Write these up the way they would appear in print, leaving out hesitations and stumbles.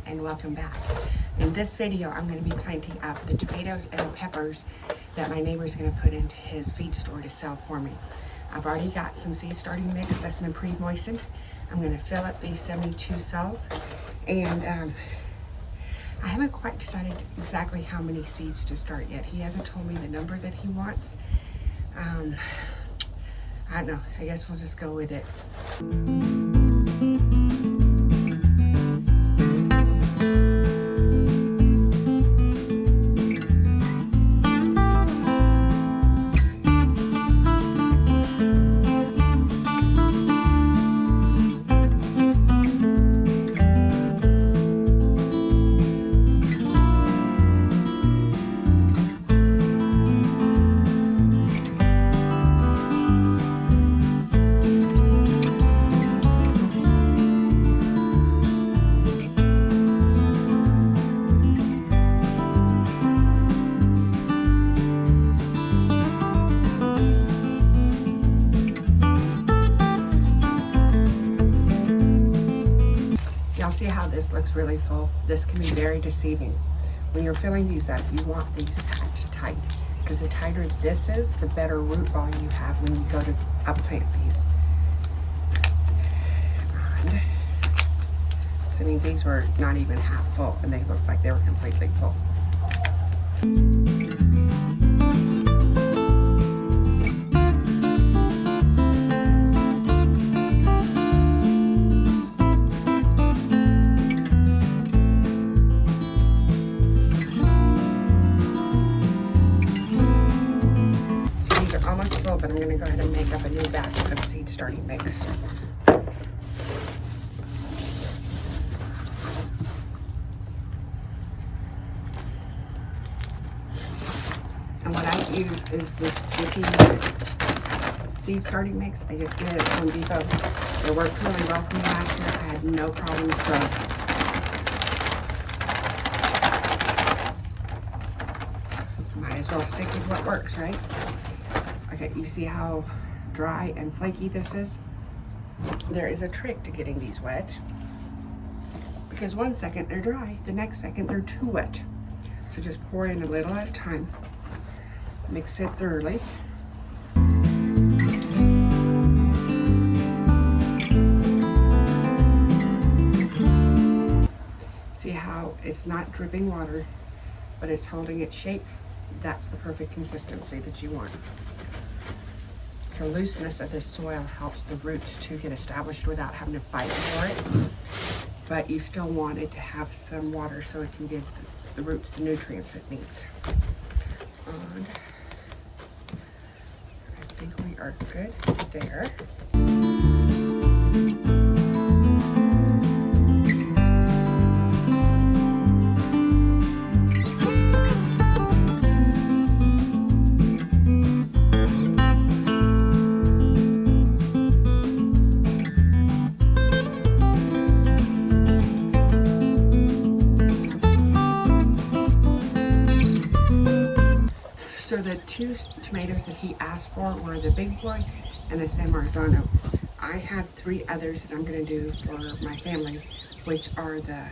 and welcome back. In this video, I'm going to be planting up the tomatoes and the peppers that my neighbor is going to put into his feed store to sell for me. I've already got some seed starting mix that's been pre-moistened. I'm going to fill up these 72 cells, and I haven't quite decided exactly how many seeds to start yet. He hasn't told me the number that he wants. I don't know. I guess we'll just go with it. See how this looks really full? This can be very deceiving. When you're filling these up, you want these packed tight, because the tighter this is, the better root volume you have when you go to upplant these. And, so, I mean, these were not even half full, and they looked like they were completely full. But I'm going to go ahead and make up a new batch of seed starting mix. And what I use is this Jiffy seed starting mix. I just get it at Home Depot. It worked really well for me last year. I had no problems, so might as well stick with what works, right? Okay, you see how dry and flaky this is? There is a trick to getting these wet, because one second they're dry, the next second they're too wet. So just pour in a little at a time, mix it thoroughly. See how it's not dripping water, but it's holding its shape? That's the perfect consistency that you want. The looseness of this soil helps the roots to get established without having to fight for it, but you still want it to have some water so it can give the roots the nutrients it needs. And I think we are good there. So the two tomatoes that he asked for were the Big Boy and the San Marzano. I have three others that I'm going to do for my family, which are the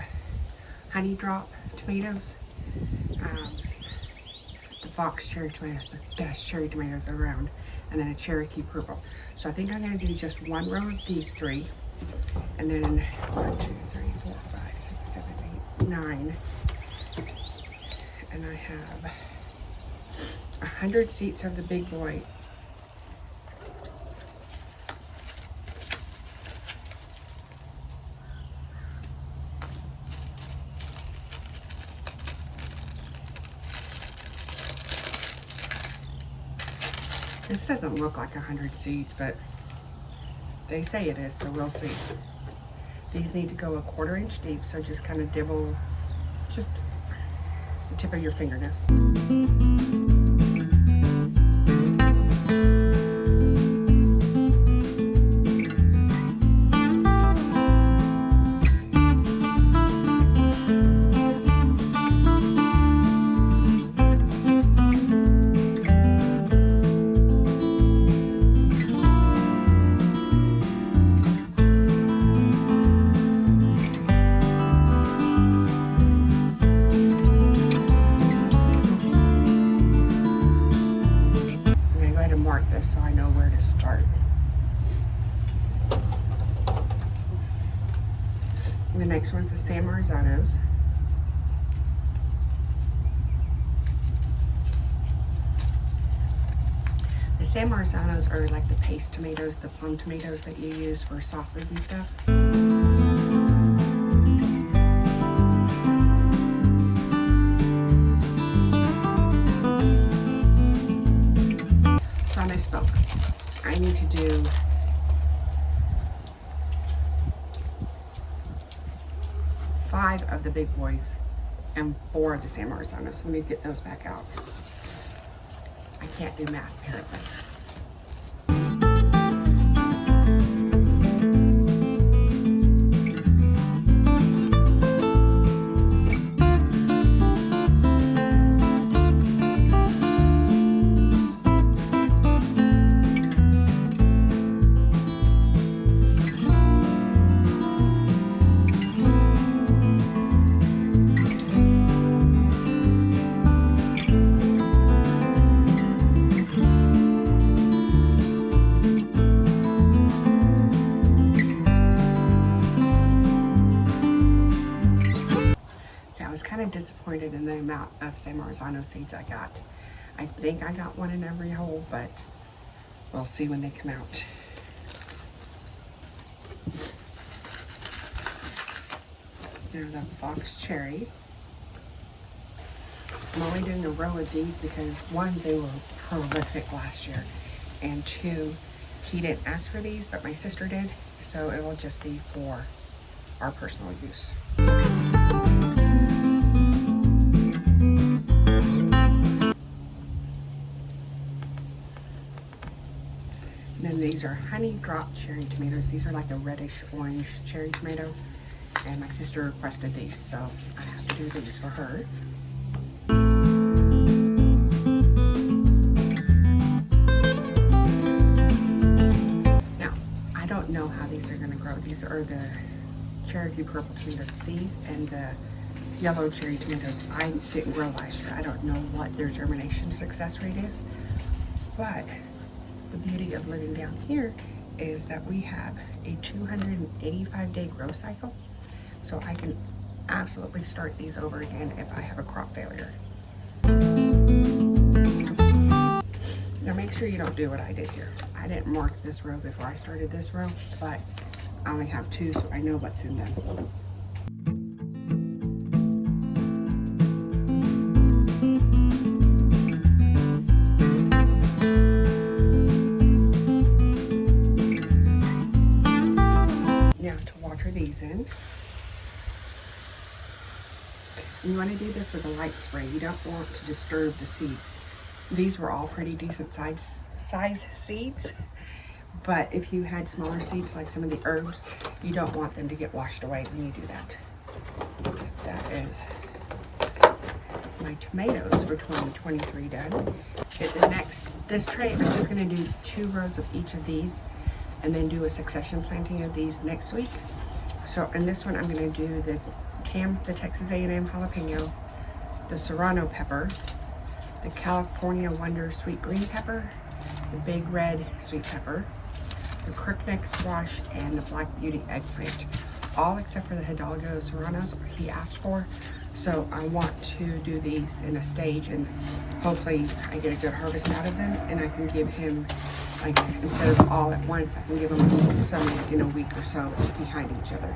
Honey Drop tomatoes, the Fox cherry tomatoes, the best cherry tomatoes around, and then a Cherokee Purple. So I think I'm going to do just one row of these three, and then 1, 2, 3, 4, 5, 6, 7, 8, 9, and I have 100 seeds of the Big Boy. This doesn't look like 100 seeds, but they say it is, so we'll see. These need to go 1/4 inch deep, so just kind of dibble just the tip of your fingernails. mark this so I know where to start. And the next one's the San Marzanos. The San Marzanos are like the paste tomatoes, the plum tomatoes that you use for sauces and stuff. So I misspoke. I need to do five of the big boys and 4 of the San Marzanos. Let me get those back out. I can't do math, apparently. Disappointed in the amount of San Marzano seeds I got. I think I got one in every hole, but we'll see when they come out. They're the fox cherry. I'm only doing a row of these because 1, they were prolific last year, and 2, he didn't ask for these, but my sister did, so it will just be for our personal use. And these are honey drop cherry tomatoes. These are like a reddish orange cherry tomato. And my sister requested these, so I have to do these for her. Now, I don't know how these are gonna grow. These are the Cherokee purple tomatoes. These and the yellow cherry tomatoes I didn't grow last year. I don't know what their germination success rate is, but the beauty of living down here is that we have a 285-day grow cycle, so I can absolutely start these over again if I have a crop failure. Now make sure you don't do what I did here. I didn't mark this row before I started this row, but I only have 2, so I know what's in them. These in. And you want to do this with a light spray. You don't want to disturb the seeds. These were all pretty decent size seeds, but if you had smaller seeds like some of the herbs, you don't want them to get washed away when you do that. That is my tomatoes for 2023 done. This tray, I'm just going to do 2 rows of each of these and then do a succession planting of these next week. So in this one, I'm going to do the Texas A&M jalapeno, the Serrano pepper, the California Wonder sweet green pepper, the big red sweet pepper, the crookneck squash, and the black beauty eggplant. All except for the Hidalgo Serranos he asked for. So I want to do these in a stage, and hopefully I get a good harvest out of them, and I can give him, like, instead of all at once, I can give them some in a week or so behind each other.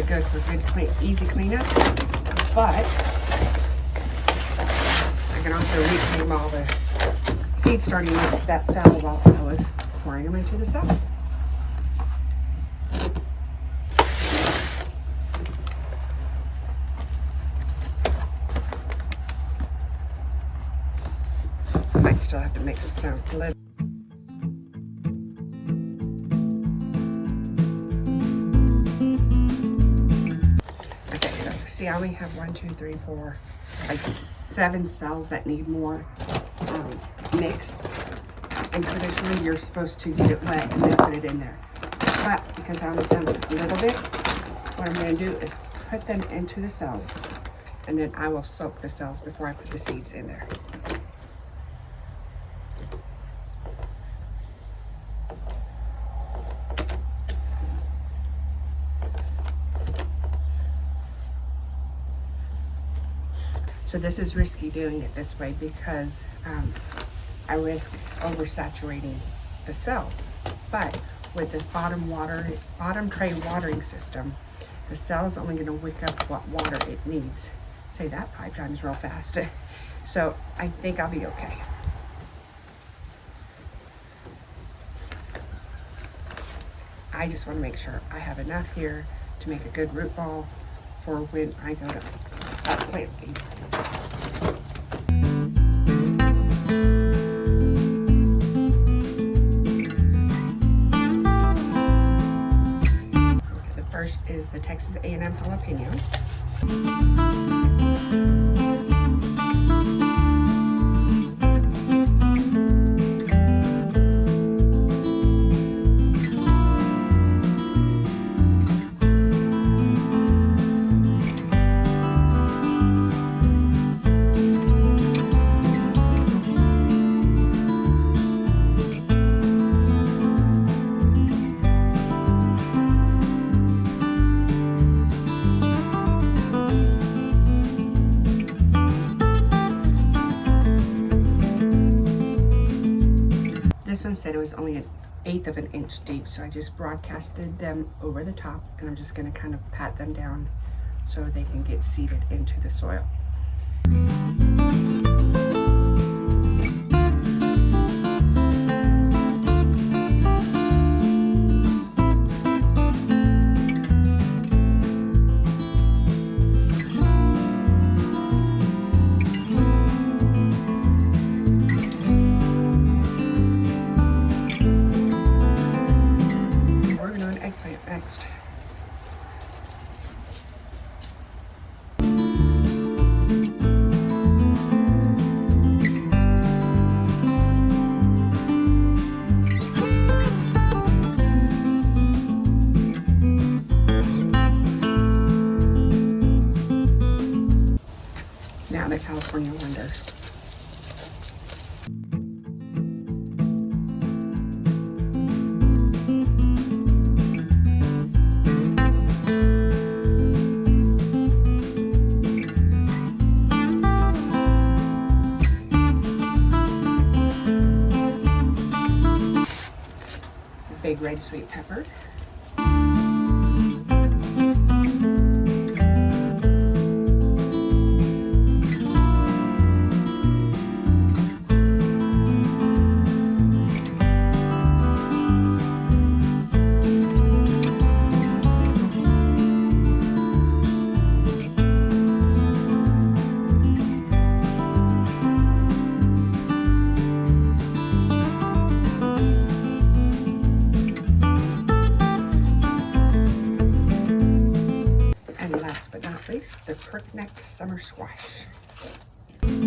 good for good, easy cleanup. But I can also reclaim all the seed starting mix that fell while I was pouring them into the cells. I might still have to mix some a little. Okay, so see, I only have 1, 2, 3, 4, like 7 cells that need more mix. And traditionally, you're supposed to get it wet and then put it in there. But because I only done a little bit, what I'm going to do is put them into the cells, and then I will soak the cells before I put the seeds in there. So this is risky doing it this way because I risk oversaturating the cell. But with this bottom tray watering system, the cell is only going to wick up what water it needs. Say that 5 times real fast. So I think I'll be okay. I just want to make sure I have enough here to make a good root ball for when I go to plant these. The first is the Texas A&M jalapeno. This one said it was only 1/8 of an inch deep, so I just broadcasted them over the top, and I'm just going to kind of pat them down so they can get seeded into the soil. Next. Now the California Wonder. Big red sweet pepper. The crook-neck summer squash. And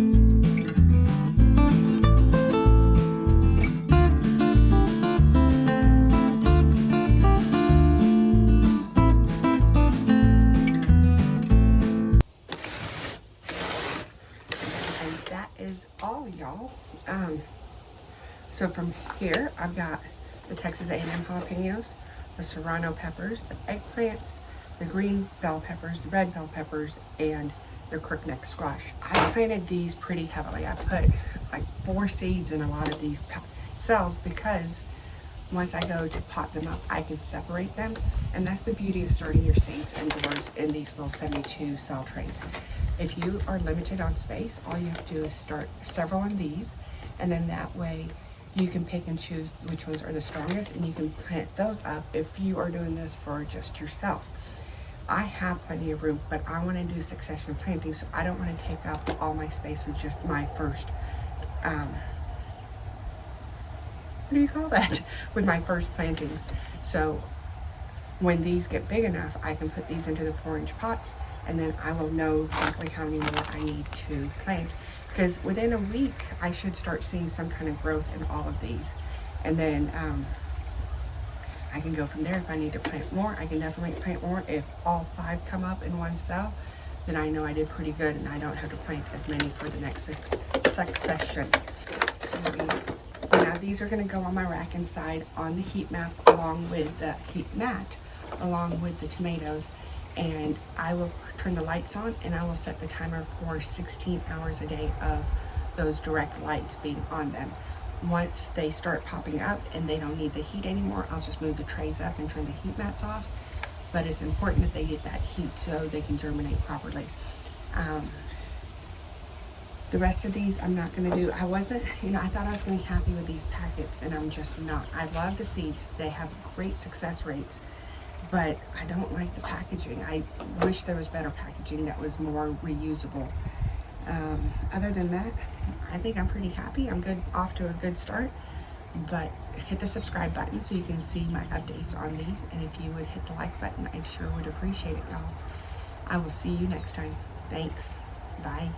that is all, y'all. So from here, I've got the Texas A&M jalapenos, the serrano peppers, the eggplants, the green bell peppers, the red bell peppers, and the crook-neck squash. I planted these pretty heavily. I put like 4 seeds in a lot of these cells because once I go to pot them up, I can separate them. And that's the beauty of starting your seeds indoors in these little 72 cell trays. If you are limited on space, all you have to do is start several in these, and then that way you can pick and choose which ones are the strongest, and you can plant those up if you are doing this for just yourself. I have plenty of room, but I want to do succession planting, so I don't want to take up all my space with just my first, what do you call that? With my first plantings. So when these get big enough, I can put these into the 4-inch pots, and then I will know exactly how many more I need to plant. Because within a week, I should start seeing some kind of growth in all of these. And then I can go from there. If I need to plant more, I can definitely plant more. If all 5 come up in one cell, then I know I did pretty good, and I don't have to plant as many for the next succession. Now these are going to go on my rack inside on the heat map, along with the heat mat, along with the tomatoes. And I will turn the lights on, and I will set the timer for 16 hours a day of those direct lights being on them. Once they start popping up and they don't need the heat anymore, I'll just move the trays up and turn the heat mats off. But it's important that they get that heat so they can germinate properly. The rest of these I'm not going to do. I wasn't, I thought I was going to be happy with these packets, and I'm just not. I love the seeds. They have great success rates, but I don't like the packaging. I wish there was better packaging that was more reusable. Other than that, I think I'm pretty happy. I'm good, off to a good start. But hit the subscribe button so you can see my updates on these. And if you would hit the like button, I sure would appreciate it, y'all. I will see you next time. Thanks. Bye.